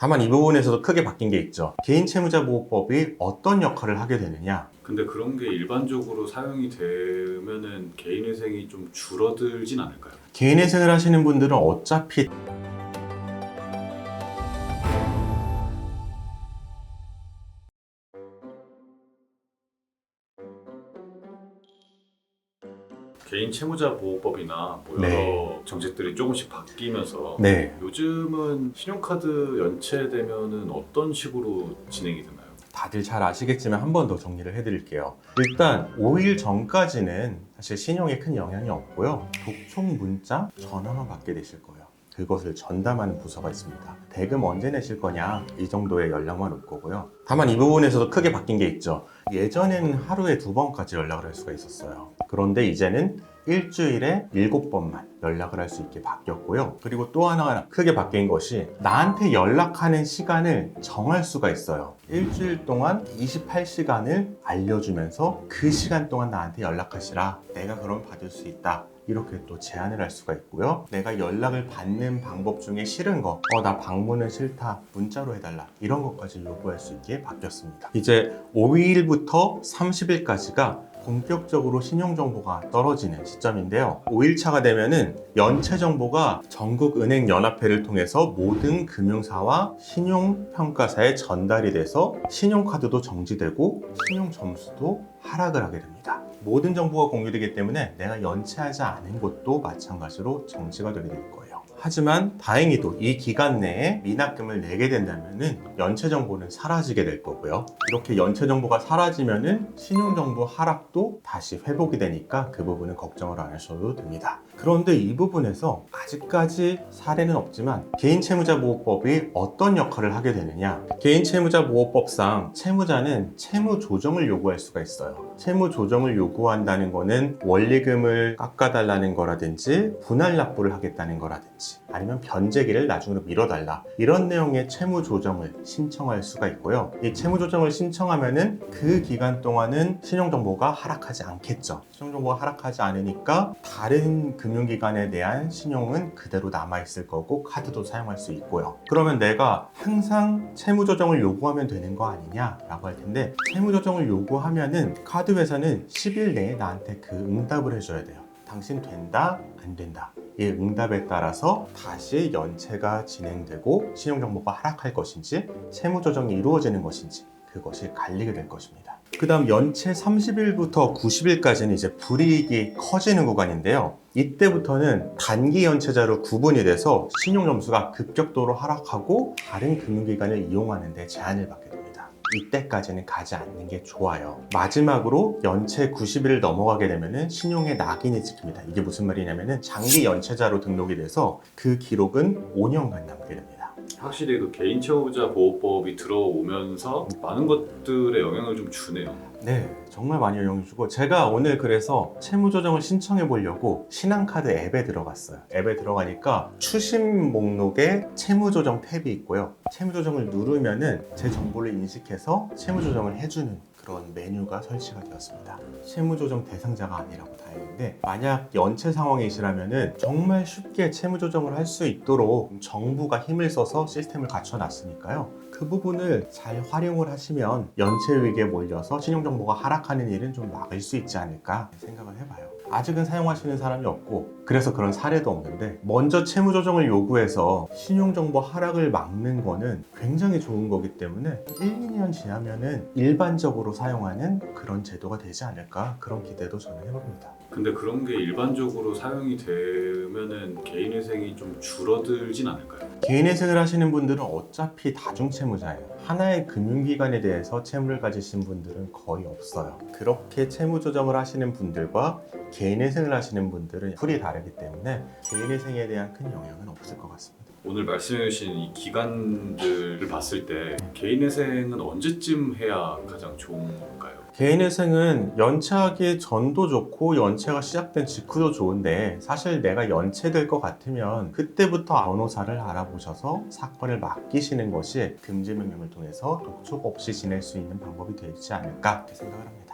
다만 이 부분에서도 크게 바뀐 게 있죠. 개인채무자보호법이 어떤 역할을 하게 되느냐. 근데 그런 게 일반적으로 사용이 되면은 개인회생이 좀 줄어들진 않을까요? 개인회생을 하시는 분들은 어차피 개인 채무자 보호법이나 뭐 여러 네. 정책들이 조금씩 바뀌면서 네. 요즘은 신용카드 연체되면은 어떤 식으로 진행이 되나요? 다들 잘 아시겠지만 한 번 더 정리를 해드릴게요. 일단 5일 전까지는 사실 신용에 큰 영향이 없고요. 독촉 문자, 전화만 받게 되실 거예요. 그것을 전담하는 부서가 있습니다. 대금 언제 내실 거냐, 이 정도의 연락만 올 거고요. 다만 이 부분에서도 크게 바뀐 게 있죠. 예전에는 하루에 2번까지 연락을 할 수가 있었어요. 그런데 이제는 일주일에 7번만 연락을 할 수 있게 바뀌었고요. 그리고 또 하나 크게 바뀐 것이 나한테 연락하는 시간을 정할 수가 있어요. 일주일 동안 28시간을 알려주면서 그 시간 동안 나한테 연락하시라. 내가 그럼 받을 수 있다. 이렇게 또 제안을 할 수가 있고요. 내가 연락을 받는 방법 중에 싫은 거, 나 방문은 싫다, 문자로 해달라, 이런 것까지 요구할 수 있게 바뀌었습니다. 이제 5일부터 30일까지가 본격적으로 신용정보가 떨어지는 시점인데요. 5일차가 되면은 연체정보가 전국은행연합회를 통해서 모든 금융사와 신용평가사에 전달이 돼서 신용카드도 정지되고 신용점수도 하락을 하게 됩니다. 모든 정보가 공유되기 때문에 내가 연체하지 않은 것도 마찬가지로 정지가 되게 될 거예요. 하지만 다행히도 이 기간 내에 미납금을 내게 된다면 연체 정보는 사라지게 될 거고요. 이렇게 연체 정보가 사라지면 신용정보 하락도 다시 회복이 되니까 그 부분은 걱정을 안 하셔도 됩니다. 그런데 이 부분에서 아직까지 사례는 없지만 개인채무자보호법이 어떤 역할을 하게 되느냐. 개인채무자보호법상 채무자는 채무 조정을 요구할 수가 있어요. 채무 조정을 요구한다는 거는 원리금을 깎아달라는 거라든지 분할 납부를 하겠다는 거라든지 아니면 변제기를 나중으로 미뤄달라, 이런 내용의 채무 조정을 신청할 수가 있고요. 이 채무 조정을 신청하면은 그 기간 동안은 신용정보가 하락하지 않겠죠. 신용정보가 하락하지 않으니까 다른 금융기관에 대한 신용은 그대로 남아있을 거고 카드도 사용할 수 있고요. 그러면 내가 항상 채무 조정을 요구하면 되는 거 아니냐라고 할 텐데, 채무 조정을 요구하면은 카드 회사는 10일 내에 나한테 그 응답을 해줘야 돼요. 당신 된다, 안 된다. 이 응답에 따라서 다시 연체가 진행되고 신용정보가 하락할 것인지 채무 조정이 이루어지는 것인지 그것이 갈리게 될 것입니다. 그 다음 연체 30일부터 90일까지는 이제 불이익이 커지는 구간인데요. 이때부터는 단기 연체자로 구분이 돼서 신용점수가 급격도로 하락하고 다른 금융기관을 이용하는 데 제한을 받게 됩니다. 이때까지는 가지 않는 게 좋아요. 마지막으로 연체 90일을 넘어가게 되면 신용의 낙인이 찍힙니다. 이게 무슨 말이냐면 장기 연체자로 등록이 돼서 그 기록은 5년간 남게 됩니다. 확실히 그 개인 채무자 보호법이 들어오면서 많은 것들에 영향을 좀 주네요. 네, 정말 많이 영향을 주고, 제가 오늘 그래서 채무조정을 신청해 보려고 신한카드 앱에 들어갔어요. 앱에 들어가니까 추심 목록에 채무조정 탭이 있고요. 채무조정을 누르면은 제 정보를 인식해서 채무조정을 해주는 그런 메뉴가 설치가 되었습니다. 채무조정 대상자가 아니라고 다행인데, 만약 연체 상황이시라면은 정말 쉽게 채무조정을 할 수 있도록 정부가 힘을 써서 시스템을 갖춰놨으니까요. 그 부분을 잘 활용을 하시면 연체 위기에 몰려서 신용정보가 하락하는 일은 좀 막을 수 있지 않을까 생각을 해봐요. 아직은 사용하시는 사람이 없고 그래서 그런 사례도 없는데, 먼저 채무조정을 요구해서 신용정보 하락을 막는 거는 굉장히 좋은 거기 때문에 1, 2년 지나면은 일반적으로 사용하는 그런 제도가 되지 않을까, 그런 기대도 저는 해봅니다. 근데 그런 게 일반적으로 사용이 되면은 개인회생이 좀 줄어들진 않을까요? 개인회생을 하시는 분들은 어차피 다중채무자예요. 하나의 금융기관에 대해서 채무를 가지신 분들은 거의 없어요. 그렇게 채무 조정을 하시는 분들과 개인회생을 하시는 분들은 풀이 다르기 때문에 개인회생에 대한 큰 영향은 없을 것 같습니다. 오늘 말씀해주신 이 기간들을 봤을 때 개인회생은 언제쯤 해야 가장 좋은 건가요? 개인회생은 연체하기 전도 좋고 연체가 시작된 직후도 좋은데, 사실 내가 연체될 것 같으면 그때부터 변호사를 알아보셔서 사건을 맡기시는 것이 금지명령을 통해서 독촉 없이 지낼 수 있는 방법이 되지 않을까 생각을 합니다.